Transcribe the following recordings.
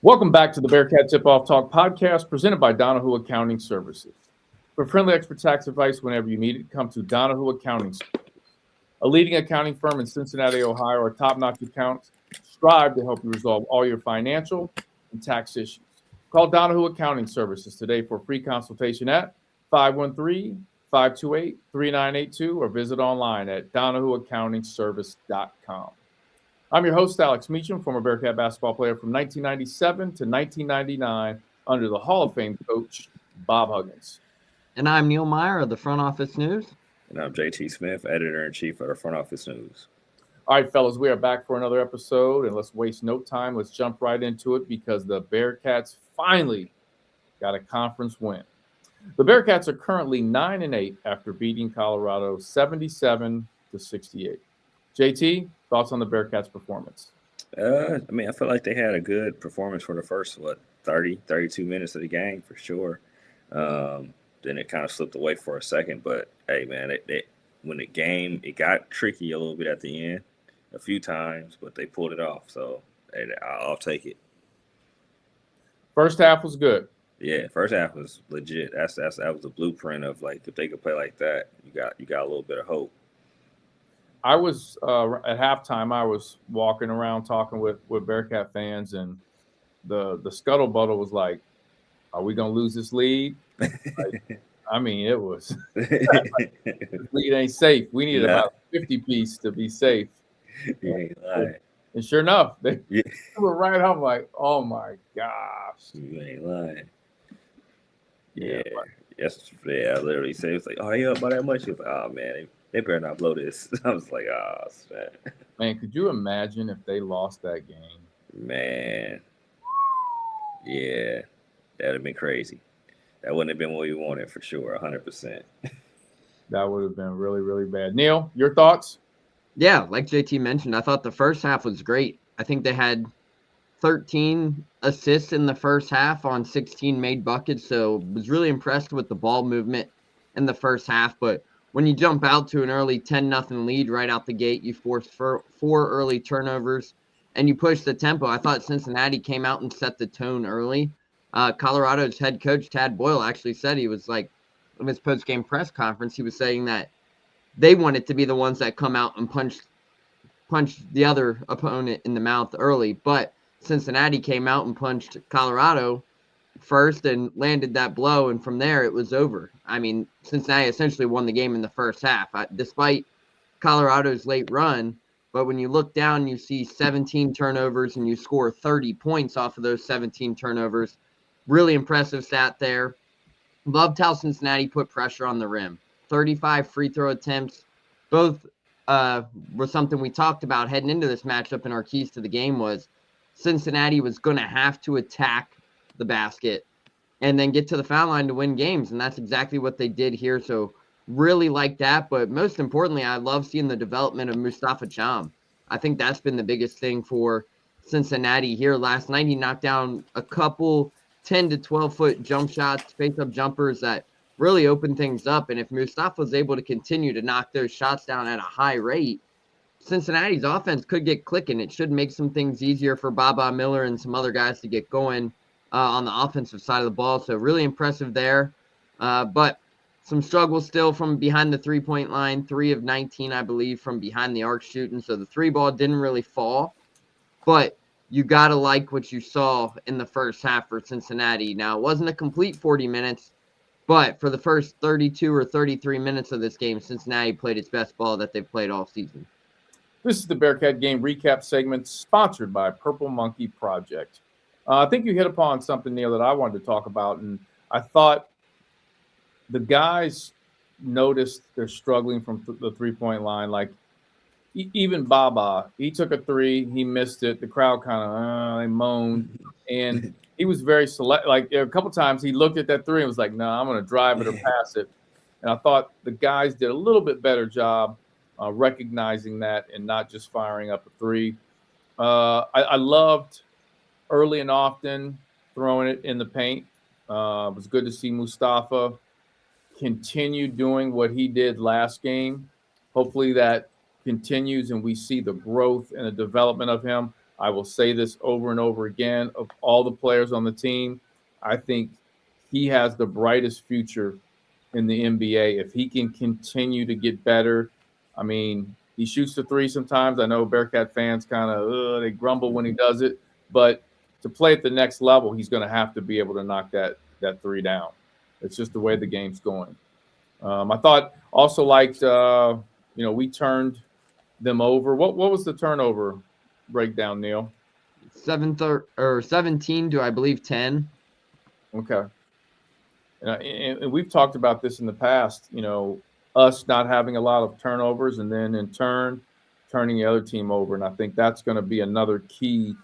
Welcome back to the Bearcat Tip-Off Talk podcast presented by Donahue Accounting Services. For friendly expert tax advice whenever you need it, come to Donahue Accounting Services, a leading accounting firm in Cincinnati, Ohio. Our top-notch accountants strive to help you resolve all your financial and tax issues. Call Donahue Accounting Services today for a free consultation at 513-528-3982 or visit online at donahueaccountingservice.com. I'm your host, Alex Meacham, former Bearcat basketball player from 1997 to 1999 under the Hall of Fame coach, Bob Huggins. And I'm Neil Meyer of the Front Office News. And I'm JT Smith, editor-in-chief of the Front Office News. All right, fellas, we are back for another episode, and let's waste no time. Let's jump right into it because the Bearcats finally got a conference win. The Bearcats are currently 9-8 after beating Colorado 77-68. JT, thoughts on the Bearcats' performance? I feel like they had a good performance for the first, 32 minutes of the game for sure. Then it kind of slipped away for a second. But, hey, man, when it got tricky a little bit at the end a few times, but they pulled it off. So, hey, I'll take it. First half was good. Yeah, first half was legit. That was the blueprint of, like, if they could play like that, you got a little bit of hope. I was at halftime. I was walking around talking with Bearcat fans, and the scuttlebutt was like, "Are we gonna lose this lead?" It was this lead ain't safe. We need about 50 piece to be safe. You ain't lying. And sure enough, they were right up. Like, oh my gosh, you ain't lying. Yeah. I literally said, it's like, "Oh, you up by that much?" He was like, "Oh man, they better not blow this." I was like, "Oh, snap." Man, could you imagine if they lost that game? Man, yeah, that'd have been crazy. That wouldn't have been what we wanted for sure, 100%. That would have been really, really bad. Neil, your thoughts? Yeah, like JT mentioned, I thought the first half was great. I think they had 13 assists in the first half on 16 made buckets, so was really impressed with the ball movement in the first half. But when you jump out to an early 10-0 lead right out the gate, you force four early turnovers, and you push the tempo. I thought Cincinnati came out and set the tone early. Colorado's head coach, Tad Boyle, actually said, he was like, in his post-game press conference, he was saying that they wanted to be the ones that come out and punch the other opponent in the mouth early. But Cincinnati came out and punched Colorado first and landed that blow, and from there it was over. Cincinnati essentially won the game in the first half, despite Colorado's late run. But when you look down, you see 17 turnovers and you score 30 points off of those 17 turnovers. Really impressive stat there. Loved how Cincinnati put pressure on the rim. 35 free throw attempts. Both were something we talked about heading into this matchup, and our keys to the game was Cincinnati was going to have to attack the basket and then get to the foul line to win games, and that's exactly what they did here. So really like that, but most importantly, I love seeing the development of Mustafa Cham. I think that's been the biggest thing for Cincinnati here. Last night he knocked down a couple 10 to 12 foot jump shots, face-up jumpers that really opened things up, and if Mustafa was able to continue to knock those shots down at a high rate, Cincinnati's offense could get clicking. It should make some things easier for Baba Miller and some other guys to get going on the offensive side of the ball. So really impressive there. But some struggles still from behind the three-point line. 3 of 19, I believe, from behind the arc shooting. So the three ball didn't really fall. But you got to like what you saw in the first half for Cincinnati. Now, it wasn't a complete 40 minutes. But for the first 32 or 33 minutes of this game, Cincinnati played its best ball that they've played all season. This is the Bearcat Game Recap segment sponsored by Purple Monkey Project. I think you hit upon something, Neil, that I wanted to talk about, and I thought the guys noticed they're struggling from the three-point line. Like, even Baba, he took a three, he missed it. The crowd kind of they moaned, and he was very select. Like, a couple times he looked at that three and was like, "No, I'm going to drive it or pass it." And I thought the guys did a little bit better job recognizing that and not just firing up a three. I loved early and often throwing it in the paint. It was good to see Mustafa continue doing what he did last game. Hopefully that continues and we see the growth and the development of him. I will say this over and over again. Of all the players on the team, I think he has the brightest future in the NBA if he can continue to get better. I mean, he shoots the three sometimes. I know Bearcat fans kind of they grumble when he does it, but to play at the next level, he's going to have to be able to knock that three down. It's just the way the game's going. I thought also liked we turned them over. What was the turnover breakdown, Neil? 17 to I believe 10. Okay. And we've talked about this in the past, us not having a lot of turnovers and then in turn turning the other team over. And I think that's going to be another key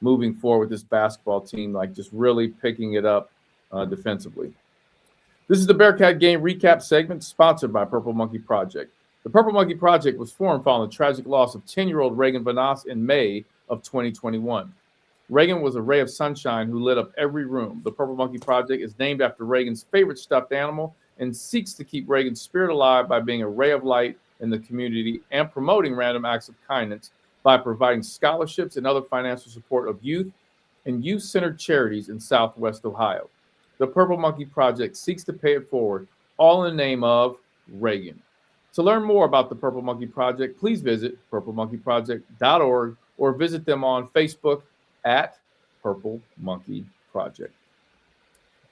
moving forward with this basketball team, like just really picking it up defensively. This is the Bearcat Game Recap segment sponsored by Purple Monkey Project. The Purple Monkey Project was formed following the tragic loss of 10-year-old Reagan Vanas in May of 2021. Reagan was a ray of sunshine who lit up every room. The Purple Monkey Project is named after Reagan's favorite stuffed animal and seeks to keep Reagan's spirit alive by being a ray of light in the community and promoting random acts of kindness by providing scholarships and other financial support of youth and youth-centered charities in Southwest Ohio. The Purple Monkey Project seeks to pay it forward, all in the name of Reagan. To learn more about the Purple Monkey Project, please visit purplemonkeyproject.org or visit them on Facebook at Purple Monkey Project.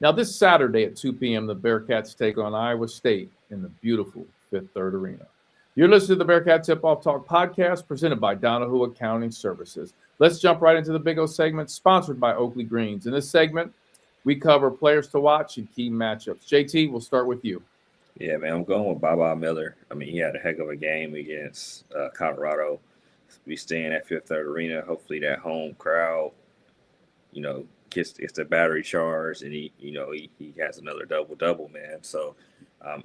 Now, this Saturday at 2 p.m., the Bearcats take on Iowa State in the beautiful Fifth Third Arena. You're listening to the Bearcat Tip-Off Talk podcast presented by Donahue Accounting Services. Let's jump right into the Big O segment sponsored by Oakley Greens. In this segment, we cover players to watch and key matchups. JT, we'll start with you. Yeah, man, I'm going with Baba Miller. I mean, he had a heck of a game against Colorado. We staying at Fifth Third Arena. Hopefully, that home crowd, gets the battery charged, and he has another double, man. So,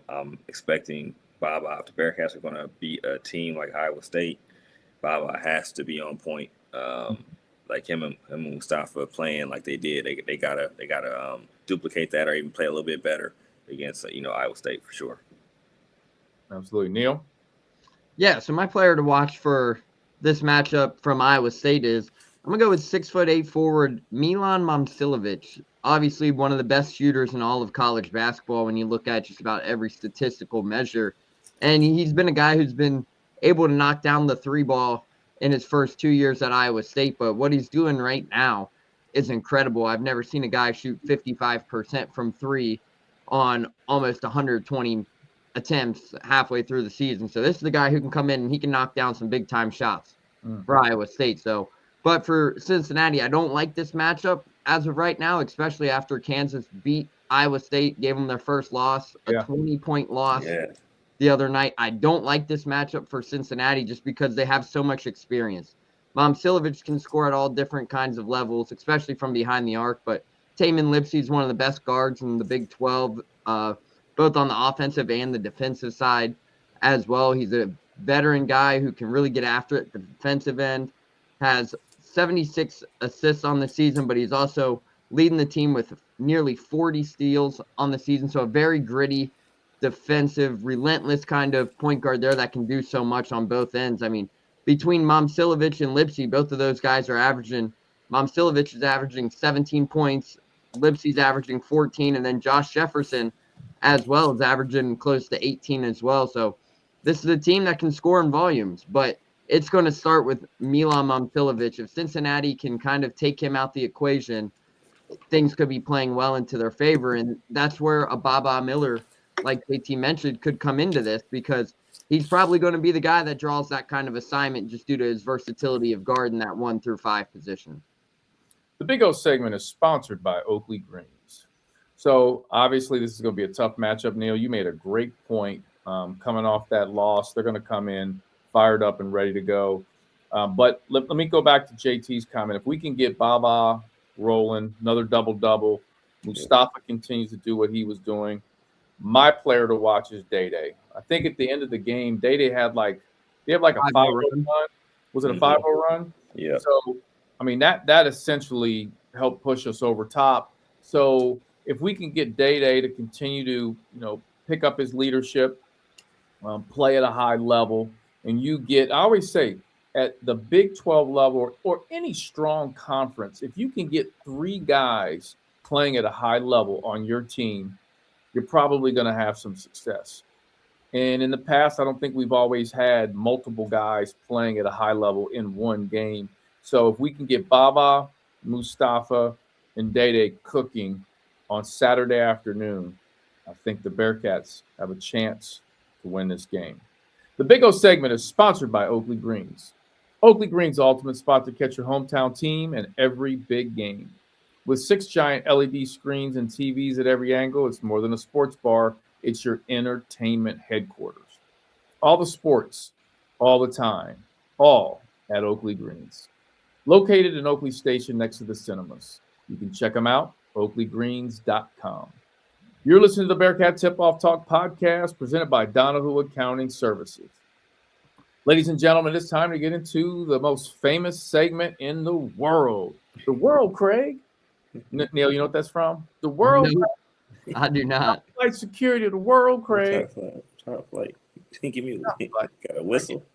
I'm expecting Baba. If the Bearcats are going to beat a team like Iowa State, Baba has to be on point. Like him and Mustafa playing like they did, they gotta duplicate that or even play a little bit better against Iowa State for sure. Absolutely, Neil. Yeah, so my player to watch for this matchup from Iowa State is I'm gonna go with 6'8" forward Milan Momcilovic. Obviously, one of the best shooters in all of college basketball when you look at just about every statistical measure, and he's been a guy who's been able to knock down the three ball in his first 2 years at Iowa State, but what he's doing right now is incredible. I've never seen a guy shoot 55% from three on almost 120 attempts halfway through the season. So this is the guy who can come in and he can knock down some big time shots for Iowa State. So, but for Cincinnati, I don't like this matchup as of right now, especially after Kansas beat Iowa State, gave them their first loss, a 20-point loss. Yeah. The other night. I don't like this matchup for Cincinnati just because they have so much experience. Momcilovic can score at all different kinds of levels, especially from behind the arc, but Tamin Lipsey is one of the best guards in the Big 12, both on the offensive and the defensive side as well. He's a veteran guy who can really get after it at the defensive end, has 76 assists on the season, but he's also leading the team with nearly 40 steals on the season, so a very gritty, defensive, relentless kind of point guard there that can do so much on both ends. I mean, between Momcilovic and Lipsey, both of those guys are averaging. Momcilovic is averaging 17 points, Lipsey's averaging 14, and then Josh Jefferson as well is averaging close to 18 as well. So this is a team that can score in volumes, but it's going to start with Milan Momcilovic. If Cincinnati can kind of take him out the equation, things could be playing well into their favor, and that's where a Baba Miller, like JT mentioned, could come into this because he's probably going to be the guy that draws that kind of assignment just due to his versatility of guard in that 1 through 5 position. The Big O segment is sponsored by Oakley Greens. So obviously this is going to be a tough matchup. Neil, you made a great point coming off that loss. They're going to come in fired up and ready to go. But let me go back to JT's comment. If we can get Baba rolling, another double-double, Mustafa continues to do what he was doing. My player to watch is Day-Day. I think at the end of the game, Day-Day had a 5-0 run. Was it a 5-0 run? Yeah. So, I mean, that essentially helped push us over top. So if we can get Day-Day to continue to, pick up his leadership, play at a high level, and I always say, at the Big 12 level or any strong conference, if you can get 3 guys playing at a high level on your team, you're probably going to have some success. And in the past, I don't think we've always had multiple guys playing at a high level in one game. So if we can get Baba, Mustafa, and Dede cooking on Saturday afternoon, I think the Bearcats have a chance to win this game. The Big O segment is sponsored by Oakley Greens. Oakley Greens, the ultimate spot to catch your hometown team in every big game. With 6 giant LED screens and TVs at every angle, it's more than a sports bar. It's your entertainment headquarters. All the sports, all the time, all at Oakley Greens. Located in Oakley Station next to the cinemas. You can check them out, oakleygreens.com. You're listening to the Bearcat Tip-Off Talk podcast presented by Donahue Accounting Services. Ladies and gentlemen, it's time to get into the most famous segment in the world. The world, Craig. Neil, you know what that's from? The world. No, I do not. Like security of the world, Craig. Top flight. Give me got a whistle.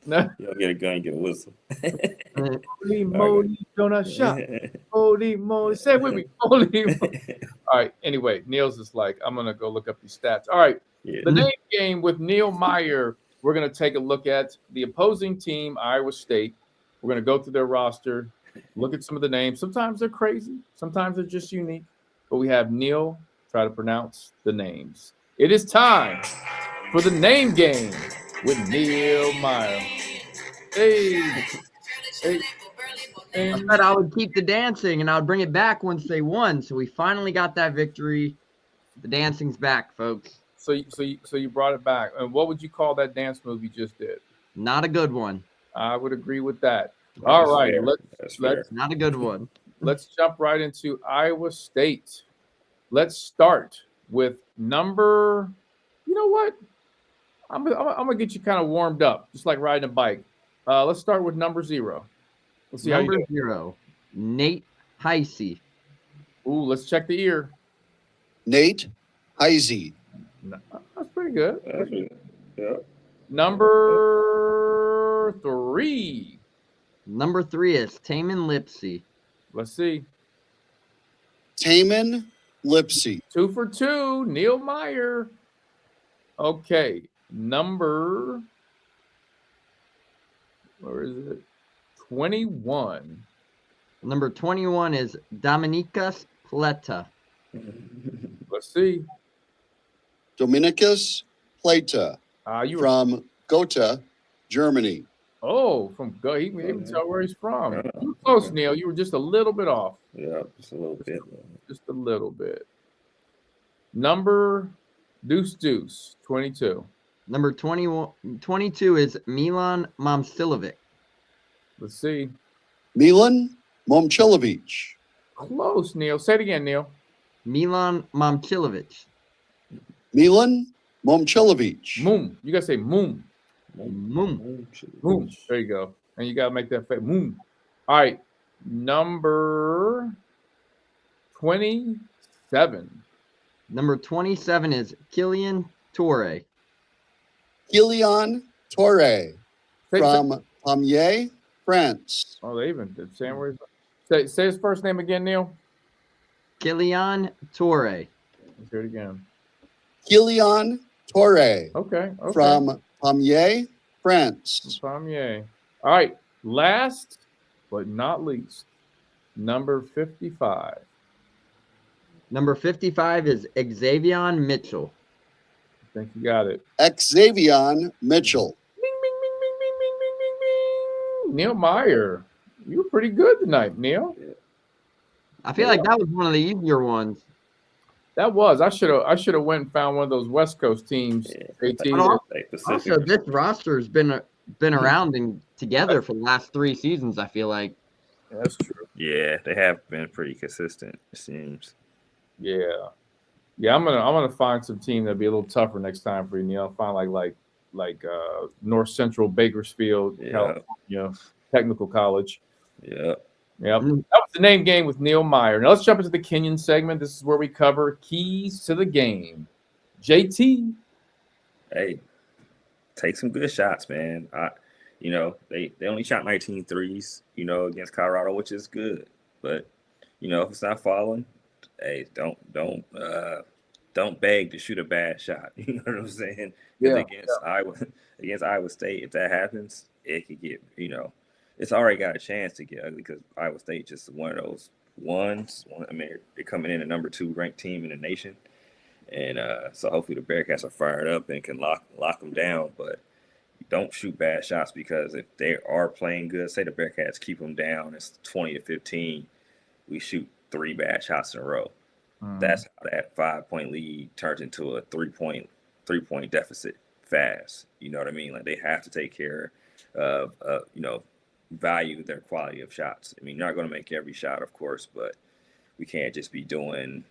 No. You don't get a gun, you get a whistle. Holy moly, donut shop. Holy moly. Say it with me. Holy moly. All right. Anyway, Neil's just like, I'm going to go look up these stats. All right. Yeah. The name game with Neil Meyer. We're going to take a look at the opposing team, Iowa State. We're going to go through their roster, look at some of the names. Sometimes they're crazy. Sometimes they're just unique. But we have Neil try to pronounce the names. It is time for the name game with Neil Meyer. Hey. I said I would keep the dancing and I would bring it back once they won. So we finally got that victory. The dancing's back, folks. So you brought it back. And what would you call that dance move you just did? Not a good one. I would agree with that. All right, let's not a good one. Let's jump right into Iowa State. Let's start with number. You know what? I'm gonna get you kind of warmed up, just like riding a bike. Let's start with number 0. Let's see number 0, Nate Heisey. Ooh, let's check the ear. Nate Heisey. That's pretty good. Yeah. Number 3. Number 3 is Taman Lipsey. Let's see. Taman Lipsey. 2 for 2. Neil Meyer. Okay. Number. Where is it? 21. Number 21 is Dominikas Pleta. Let's see. Dominicus Plata from Gotha, Germany. Oh, from Go. He can even tell where he's from. You were close, Neil. You were just a little bit off. Yeah, just a little bit. Just a little bit. Number Deuce, 22. Number 22 is Milan Momcilovic. Let's see. Milan Momcilovic. Close, Neil. Say it again, Neil. Milan Momcilovic. Milan Momcilovic. Moom. You got to say moom. Moom. Moom. There you go. And you got to make that face. Moom. All right. Number 27. Number 27 is Kylian Torre. Kylian Torre from Amiens, France. Oh, they even did. Say his first name again, Neil. Kylian Torre. Let's hear it again. Kylian Torre. Okay. From Amiens, France. All right. Last but not least, number 55. Number 55 is Xavier Mitchell. I think you got it. Xavier Mitchell. Bing, bing, bing, bing, bing, bing, bing, bing, bing. Neil Meyer. You were pretty good tonight, Neil. I feel like that was one of the easier ones. That was. I should have went and found one of those West Coast teams. Also, this roster has been around and together for the last 3 seasons, I feel like. That's true. Yeah, they have been pretty consistent, it seems. Yeah. I'm gonna find some team that'll be a little tougher next time for you, Neil. I'll find like North Central Bakersfield, California Technical College. Yeah. Yep. That was the name game with Neil Meyer. Now let's jump into the Kenyon segment. This is where we cover keys to the game. JT. Hey, take some good shots, man. They only shot 19 threes, against Colorado, which is good. But, if it's not falling, hey, don't beg to shoot a bad shot. You know what I'm saying? Because against Iowa State, if that happens, it could get, it's already got a chance to get ugly because Iowa State just one of those ones. I mean, they're coming in a number 2 ranked team in the nation. And so hopefully the Bearcats are fired up and can lock them down. But don't shoot bad shots because if they are playing good, say the Bearcats keep them down, it's 20-15. We shoot 3 bad shots in a row. That's how that 5-point lead turns into a 3-point deficit fast. You know what I mean? Like they have to take care of, value their quality of shots. I mean, you're not going to make every shot, of course, but we can't just be doing,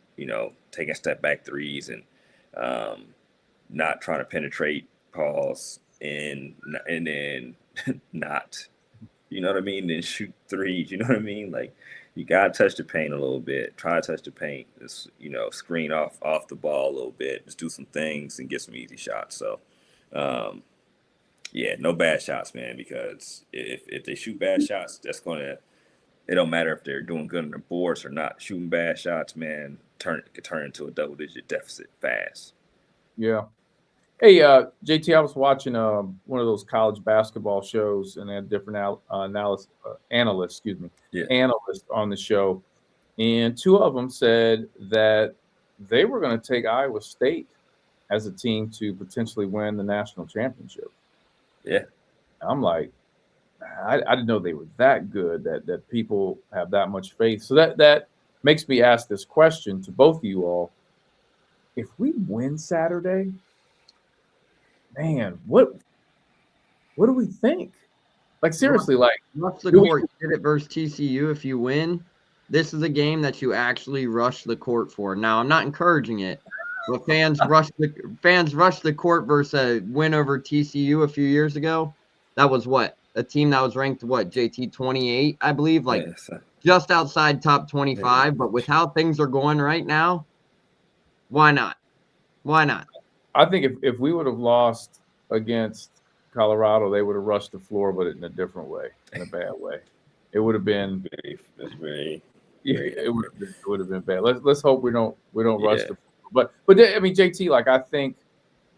taking step back threes and not trying to penetrate Pauls and then not, you know what I mean? Then shoot threes, you know what I mean? Like you got to touch the paint a little bit, try to touch the paint, just, screen off the ball a little bit, just do some things and get some easy shots. So, no bad shots, man, because if they shoot bad shots, it don't matter if they're doing good on the boards or not. Shooting bad shots, man, could turn into a double-digit deficit fast. Yeah. Hey, JT, I was watching one of those college basketball shows, and they had different analysts on the show, and 2 of them said that they were going to take Iowa State as a team to potentially win the national championship. Yeah. I'm like, I didn't know they were that good, that people have that much faith. So that makes me ask this question to both of you all. If we win Saturday, man, what do we think? Like, seriously, like, rush the court. You did it versus TCU. If you win, this is a game that you actually rush the court for. Now, I'm not encouraging it, but fans rushed the court versus a win over TCU a few years ago. That was what? A team that was ranked, JT, 28, I believe, just outside top 25. But with how things are going right now, why not? Why not? I think if we would have lost against Colorado, they would have rushed the floor, but in a different way, in a bad way. It would have been it would have been bad. Let's hope we don't rush the floor. But I mean, JT, like, I think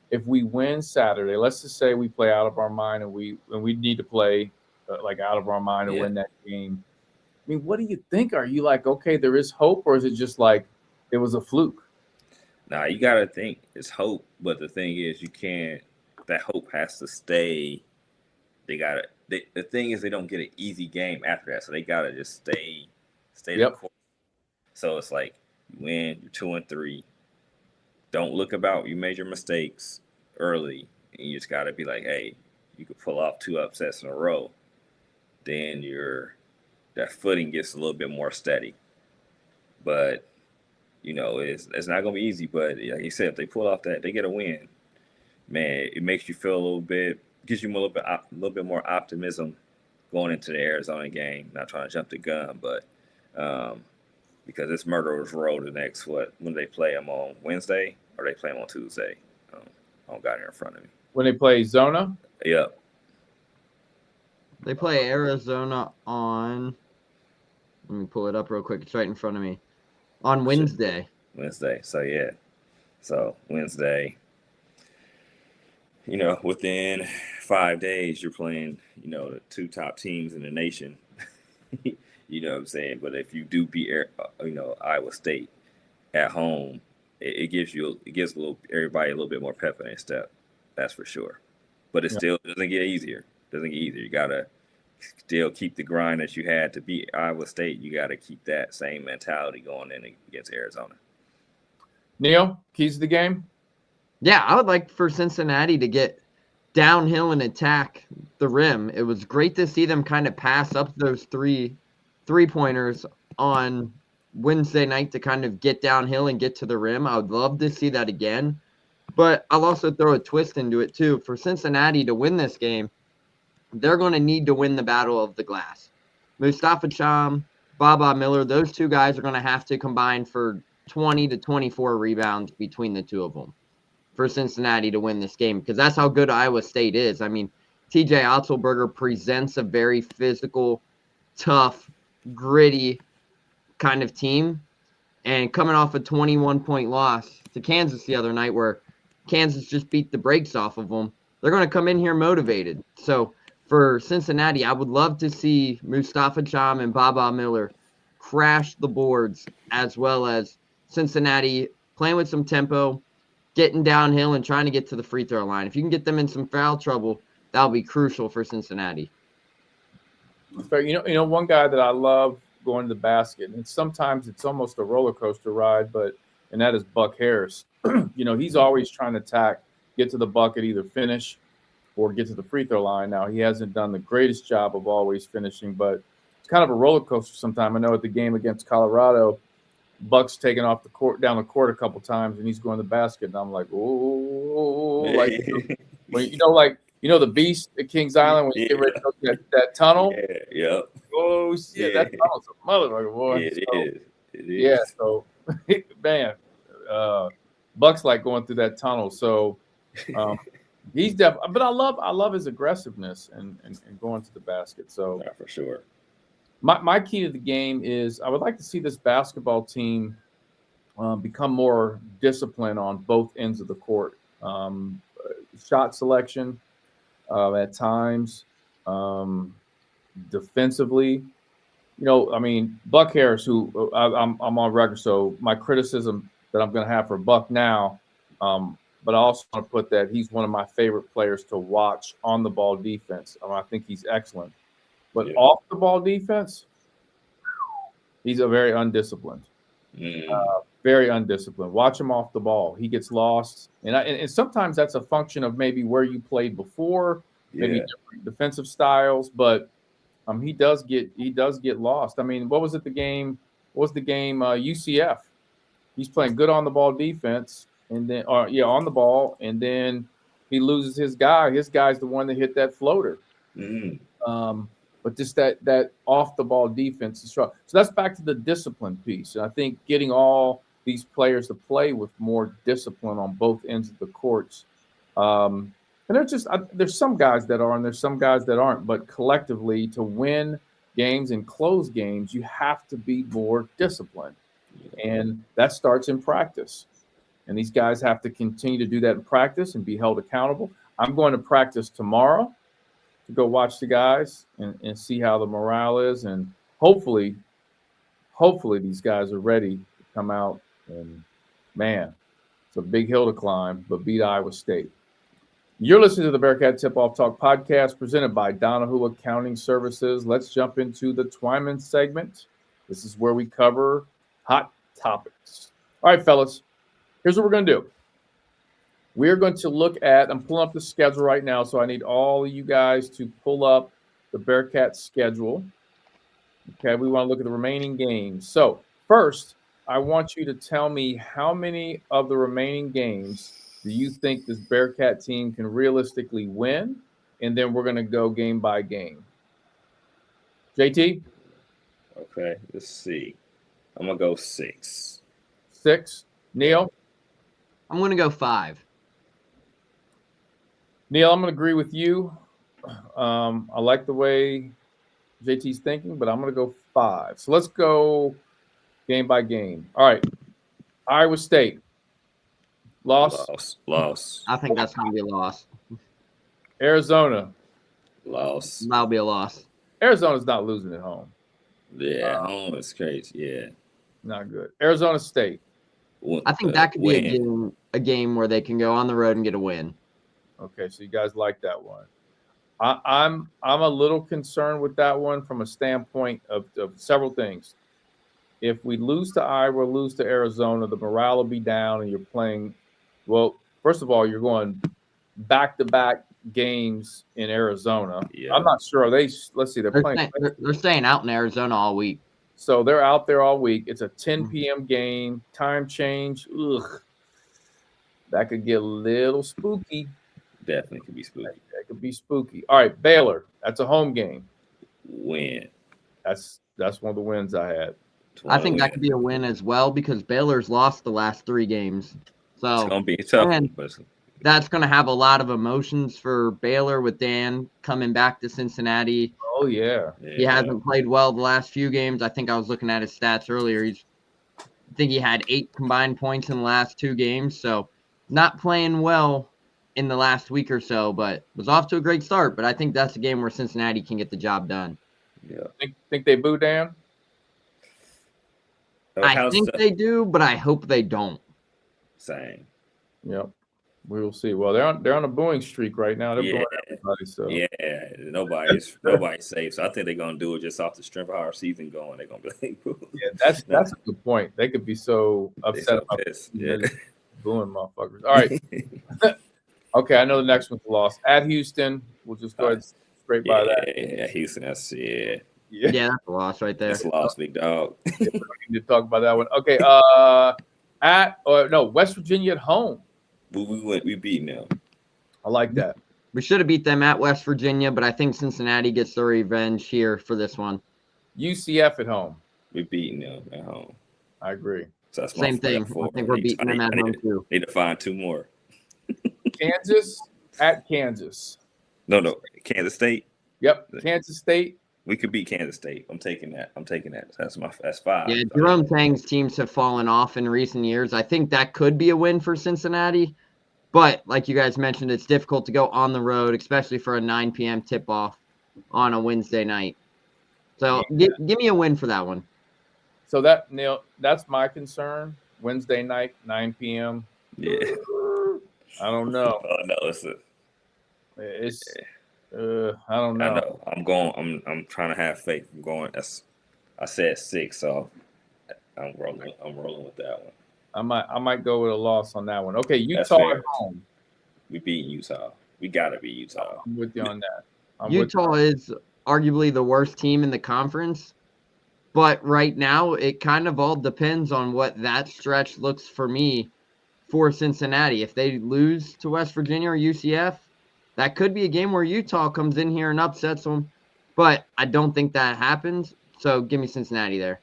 if we win Saturday, let's just say we play out of our mind and we need to play out of our mind and win that game. I mean, what do you think? Are you like, okay, there is hope, or is it just like it was a fluke? Nah, you got to think it's hope, but the thing is, you can't. That hope has to stay. The thing is, they don't get an easy game after that, so they got to just stay the course. So it's like you win, you're 2-3. Don't look about. You made your mistakes early, and you just got to be like, hey, you could pull off 2 upsets in a row. Then that footing gets a little bit more steady. But it's not gonna be easy. But like you said, if they pull off that, they get a win. Man, it makes you feel a little bit, gives you a little bit more optimism going into the Arizona game. Not trying to jump the gun, but because it's Murderer's Row the next when they play them on Wednesday or they play them on Tuesday. I don't got it in front of me. When they play Zona? Yep. They play Arizona on. Let me pull it up real quick. It's right in front of me. On Wednesday. So Wednesday. Within 5 days, you're playing, the 2 top teams in the nation. You know what I'm saying? But if you do beat, Iowa State at home, it gives everybody a little bit more pep in their step. That's for sure. But it still doesn't get easier. You got to still keep the grind that you had to beat Iowa State. You got to keep that same mentality going in against Arizona. Neil, keys to the game? Yeah, I would like for Cincinnati to get downhill and attack the rim. It was great to see them kind of pass up those three-pointers on Wednesday night to kind of get downhill and get to the rim. I would love to see that again. But I'll also throw a twist into it, too. For Cincinnati to win this game, they're going to need to win the battle of the glass. Mustafa Cham, Baba Miller, those 2 guys are going to have to combine for 20 to 24 rebounds between the 2 of them for Cincinnati to win this game, because that's how good Iowa State is. I mean, TJ Otzelberger presents a very physical, tough, gritty kind of team. And coming off a 21-point loss to Kansas the other night where Kansas just beat the brakes off of them, they're going to come in here motivated. So for Cincinnati, I would love to see Mustafa Cham and Baba Miller crash the boards, as well as Cincinnati playing with some tempo, getting downhill and trying to get to the free throw line. If you can get them in some foul trouble, that'll be crucial for Cincinnati. You know, one guy that I love going to the basket, and sometimes it's almost a roller coaster ride, and that is Buck Harris. You know, he's always trying to get to the bucket, either finish or get to the free throw line. Now, he hasn't done the greatest job of always finishing, but it's kind of a roller coaster sometimes. I know at the game against Colorado, Buck's taken off the court, down the court a couple times, and he's going to the basket, and I'm like, oh, like, the Beast at Kings Island when you get ready to go to that tunnel. Yeah. Oh shit, that tunnel's a motherfucker, boy. It is. Yeah, so man, Buck's like going through that tunnel. So he's definitely, but I love his aggressiveness and going to the basket. So yeah, for sure. My key to the game is I would like to see this basketball team become more disciplined on both ends of the court. Shot selection at times, defensively. You know, I mean, Buck Harris, who I'm on record, so my criticism that I'm going to have for Buck now, but I also want to put that he's one of my favorite players to watch on the ball defense. I think he's excellent. But off the ball defense, he's a very undisciplined. Very undisciplined. Watch him off the ball. He gets lost. And sometimes that's a function of maybe where you played before, maybe different defensive styles, but he does get lost. I mean, what was it the game? What was the game UCF? He's playing good on the ball defense and then on the ball, and then he loses his guy. His guy's the one that hit that floater. But just that off the ball defense is strong. So that's back to the discipline piece. And I think getting all these players to play with more discipline on both ends of the courts. And there's some guys that are and there's some guys that aren't. But collectively, to win games and close games, you have to be more disciplined. And that starts in practice. And these guys have to continue to do that in practice and be held accountable. I'm going to practice tomorrow to go watch the guys and see how the morale is. And hopefully these guys are ready to come out. And, man, it's a big hill to climb, but beat Iowa State. You're listening to the Bearcat Tip-Off Talk podcast presented by Donahue Accounting Services. Let's jump into the Twyman segment. This is where we cover hot topics. All right, fellas, here's what we're going to do. We're going to look at, I'm pulling up the schedule right now, so I need all of you guys to pull up the Bearcat schedule. Okay, we want to look at the remaining games. So first, I want you to tell me how many of the remaining games do you think this Bearcat team can realistically win? And then we're going to go game by game. JT? Okay, let's see. I'm going to go 6. 6. Neil? I'm going to go 5. Neil, I'm going to agree with you. I like the way JT's thinking, but I'm going to go 5. So let's go game by game. All right. Iowa State. Loss. I think that's going to be a loss. Arizona. Loss. That'll be a loss. Arizona's not losing at home. Yeah, home is crazy. Yeah. Not good. Arizona State. I think that could be a game where they can go on the road and get a win. Okay, so you guys like that one. I'm a little concerned with that one from a standpoint of several things. If we lose to Iowa, lose to Arizona, the morale will be down, and you're playing. Well, first of all, you're going back-to-back games in Arizona. Yeah. I'm not sure. Let's see. They're staying out in Arizona all week. So they're out there all week. It's a 10 p.m. game. Time change. Ugh. That could get a little spooky. Definitely could be spooky. That could be spooky. All right, Baylor. That's a home game. Win. That's one of the wins I had. I think that could be a win as well because Baylor's lost the last 3 games. So it's gonna be tough. that's going to have a lot of emotions for Baylor with Dan coming back to Cincinnati. Oh yeah. He hasn't played well the last few games. I think I was looking at his stats earlier. I think he had 8 combined points in the last 2 games, so not playing well in the last week or so, but was off to a great start. But I think that's a game where Cincinnati can get the job done. Yeah. Think they boo Dan? I think they do, but I hope they don't. Same. Yep. We will see. Well, they're on a booing streak right now. They're booing everybody. So yeah, nobody's safe. So I think they're gonna do it just off the strength of our season going. They're gonna be like, boo. Yeah, that's a good point. They could be so upset about booing motherfuckers. All right. Okay, I know the next one's a loss. At Houston, we'll just go ahead straight by that. Yeah, Houston, that's Yeah, that's a loss right there. That's a loss, big dog. We need to talk about that one. Okay, West Virginia at home. We beat them. I like that. We should have beat them at West Virginia, but I think Cincinnati gets the revenge here for this one. UCF at home. We're beating them at home. I agree. So that's same thing. I think we're beating them at home too. Need to find 2 more. Kansas at Kansas. No, Kansas State. Yep, Kansas State. We could beat Kansas State. I'm taking that. That's 5. Yeah, Jerome Tang's teams have fallen off in recent years. I think that could be a win for Cincinnati. But like you guys mentioned, it's difficult to go on the road, especially for a 9 p.m. tip-off on a Wednesday night. So give me a win for that one. So Neil, that's my concern. Wednesday night, 9 p.m. Yeah. I don't know. No, listen. I don't know. I know. I'm trying to have faith. I'm going. I said 6, so I'm rolling with that one. I might go with a loss on that one. Okay, Utah at home. We beat Utah. We gotta beat Utah. I'm with you on that. Utah is arguably the worst team in the conference, but right now it kind of all depends on what that stretch looks for me for Cincinnati. If they lose to West Virginia or UCF, that could be a game where Utah comes in here and upsets them, but I don't think that happens. So give me Cincinnati there.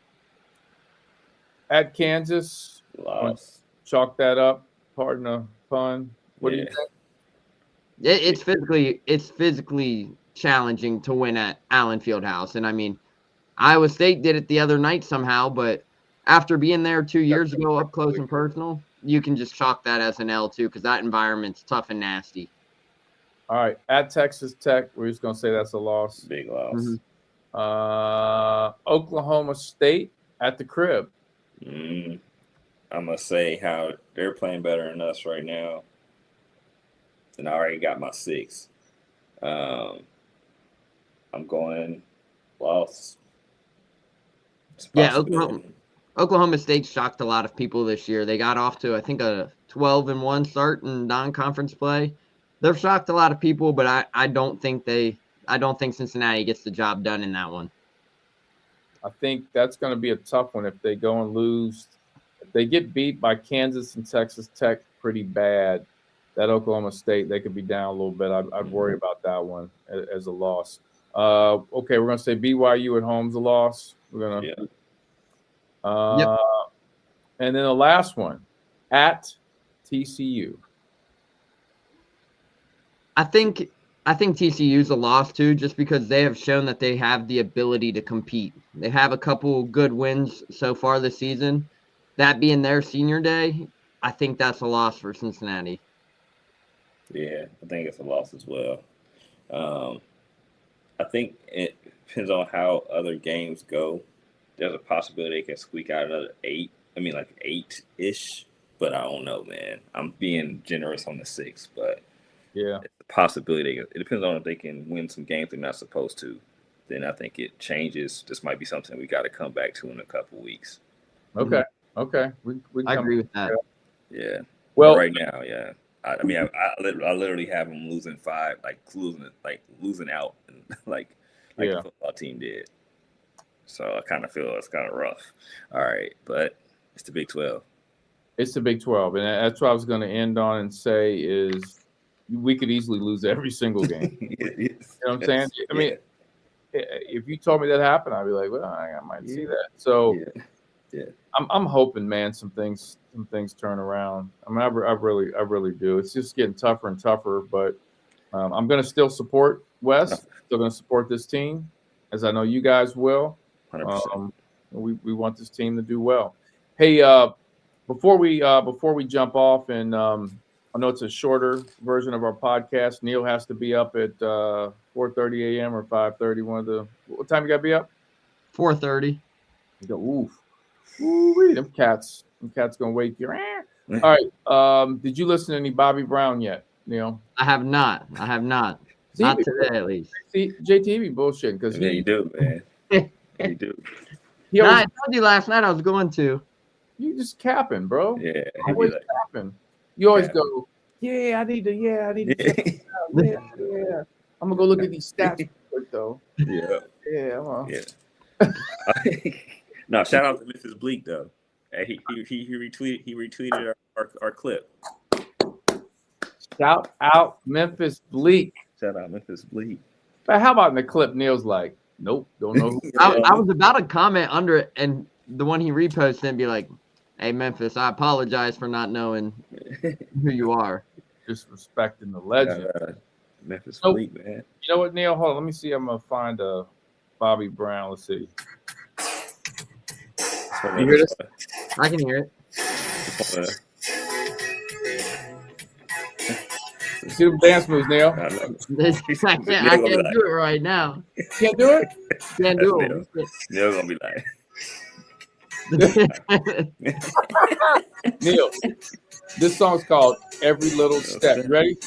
At Kansas. Loss. Chalk that up. Pardon the pun. What do you think? It's physically challenging to win at Allen Fieldhouse, and I mean, Iowa State did it the other night somehow, but after being there 2 years ago up close and personal, you can just chalk that as an L too, because that environment's tough and nasty. All right, at Texas Tech, we're just gonna say that's a loss. Big loss. Mm-hmm. Oklahoma State at the crib. I'm going to say how they're playing better than us right now. And I already got my 6. I'm going loss. Yeah, Oklahoma State shocked a lot of people this year. They got off to, I think, a 12-1 start in non-conference play. They've shocked a lot of people, but I don't think Cincinnati gets the job done in that one. I think that's going to be a tough one if they go and lose. If they get beat by Kansas and Texas Tech pretty bad, that Oklahoma State, they could be down a little bit. I'd worry about that one as a loss. Okay, we're going to say BYU at home's a loss. We're going to and then the last one, at TCU. I think TCU's a loss too, just because they have shown that they have the ability to compete. They have a couple good wins so far this season. That being their senior day, I think that's a loss for Cincinnati. Yeah, I think it's a loss as well. I think it depends on how other games go. There's a possibility they can squeak out another 8. I mean, like 8-ish, but I don't know, man. I'm being generous on the 6, but yeah, it's a possibility. It depends on if they can win some games they're not supposed to. Then I think it changes. This might be something we got to come back to in a couple weeks. Okay. Okay. I agree with that. Yeah. Well, right now, yeah. I mean, I literally have them losing 5, losing out, like the football team did. So I kind of feel it's kind of rough. All right, but it's the Big 12. It's the Big 12, and that's what I was going to end on and say is we could easily lose every single game. You know what I'm saying? I mean, if you told me that happened, I'd be like, well, I might see that. So Yeah. I'm hoping, man, some things turn around. I mean, I really do. It's just getting tougher and tougher, but I'm going to still support Wes. Still going to support this team, as I know you guys will. 100%. We want this team to do well. Hey, before we jump off, and I know it's a shorter version of our podcast. Neil has to be up at 4:30 a.m. or 5:30. What time you got to be up? 4:30. You go, oof. Ooh, them cats gonna wake you. All right. Did you listen to any Bobby Brown yet, Neil? I have not. See, Not today, at least. See, JT be bullshitting because Yeah, you do, man. You do. he always, I told you last night I was going to. you just capping, bro. Yeah. Always capping. You always Capping. go, I need to check Yeah. this out. Yeah. I'm gonna go look at these stats quick though. Yeah. Yeah. No, shout out to Mrs. Bleak though. He retweeted our clip. Shout out Memphis Bleak. Shout out Memphis Bleak. But how about in the clip? Neil's like, nope, don't know who. I was about to comment under it, and the one he reposted and be like, "Hey Memphis, I apologize for not knowing who you are." Disrespecting the legend. Memphis Nope. Bleak, man. You know what, Neil? Hold on. Let me see. I'm gonna find Bobby Brown. Let's see. You hear this? I can hear it. See them dance moves, Neil. I know. I can't do it right now. Can't do it. Can't do it. Neil's gonna be like, Neil, this song's called "Every Little Step." You ready?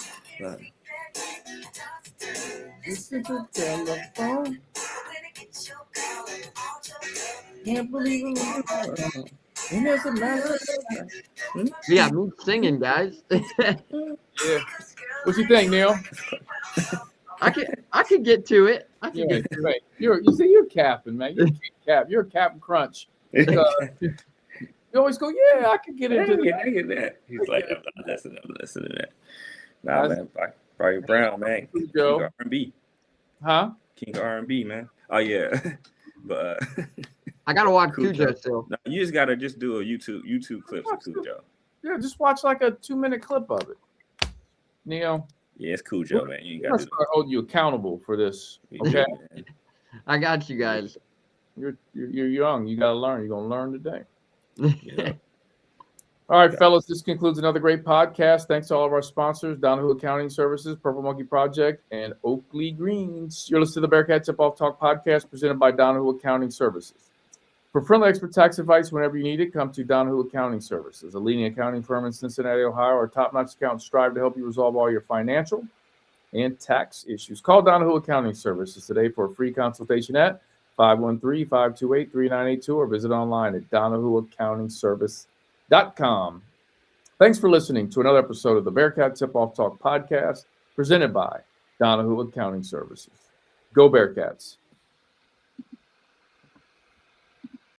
Listen to telephone. Can't believe it. And there's a matter. Yeah, me singing, guys. Yeah. What you think, Neil? I could get to it. You're capping, man. You're a Captain Crunch. You always go, yeah, I can get into I get that. He's like, I'm not listening to that. Nah, man, Bobby Brown, man. King of R&B. Huh? King of R&B, man. Oh yeah, but I gotta watch Cujo Cujo still. no, you just gotta do a YouTube clips of Cujo. Yeah, just watch like a 2-minute clip of it. Neil. Yeah, it's Cujo, man. You I'm got gonna to start holding you accountable for this. Okay. I got you guys. You're young. You gotta learn. You're gonna learn today. Yeah. All right, fellas, this concludes another great podcast. Thanks to all of our sponsors, Donahue Accounting Services, Purple Monkey Project, and Oakley Greens. You're listening to the Bearcat Tip-Off Talk podcast presented by Donahue Accounting Services. For friendly expert tax advice whenever you need it, come to Donahue Accounting Services, a leading accounting firm in Cincinnati, Ohio. Our top-notch accountants strive to help you resolve all your financial and tax issues. Call Donahue Accounting Services today for a free consultation at 513-528-3982 or visit online at DonahueAccountingService.com. Thanks for listening to another episode of the Bearcat Tip-Off Talk podcast presented by Donahue Accounting Services. Go Bearcats.